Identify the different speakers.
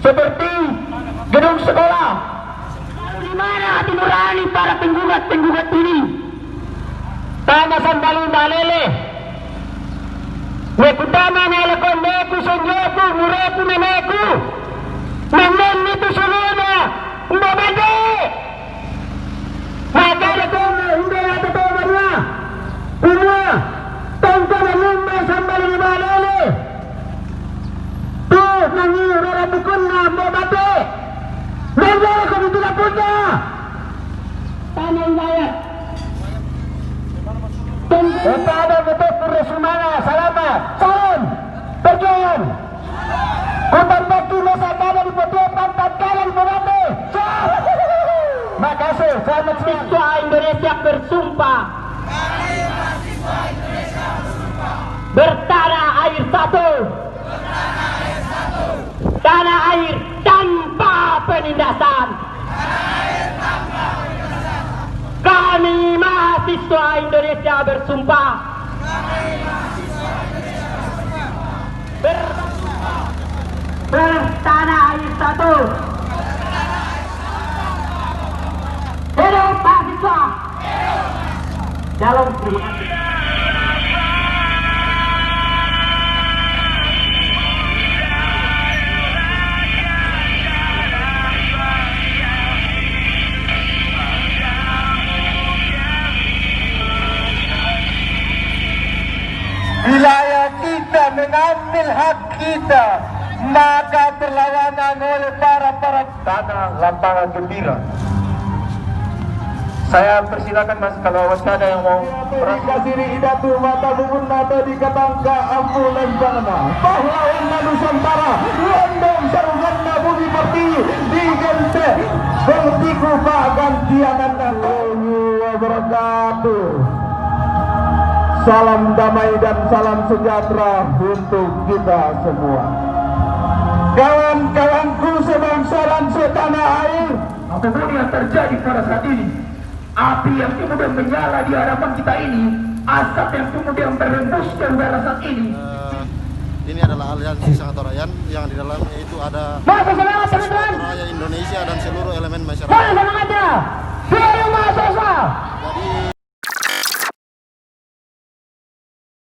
Speaker 1: seperti gedung sekolah. Di mana hati nurani para penggugat-penggugat ini? Tanya sandali balele. Nekutama nalakon neku sonjoku mureku neneku. Namun itu semuanya mbabade. Maka datang hingga datang barua. Semua tangkap lumba sambal di balele. Tuh nangi rara bukun na mbabade. Nanda ko dito na punta. Tanya inayat. Kepada betul pura sumana, selamat, salam, perjuangan. Kutan baki masa kanan di putih, pantat kanan berada. Makasih, selamat siswa Indonesia bersumpah. Bertanah air satu. Tanah air tanpa penindasan. Kami mahasiswa Indonesia bersumpah. Bertanah air satu. Hidup mahasiswa. Dalam terima kasih.
Speaker 2: Wilayah kita mengambil hak kita, maka perlawanan oleh para tanah lapangan gembira. Saya persilakan Mas kalau ada yang mau
Speaker 3: kasiri idatu mata bubun mata di katangka ambulan janama pahlawan Nusantara londong sarunganna bumi pertiwi di gente politiku pak gantianan wabarakatuh. Salam damai dan salam sejahtera untuk kita semua. Kawan-kawanku sebangsa dan setanah air, apapun yang terjadi pada saat ini, api yang kemudian menyala di hadapan kita ini, asap yang kemudian berhembus ke udara saat ini.
Speaker 4: Ini adalah aliansi Sangat Orayan yang di dalamnya itu ada Oraya Indonesia dan seluruh elemen masyarakat.
Speaker 1: Semangatnya, seluruh mahasiswa.
Speaker 4: Jadi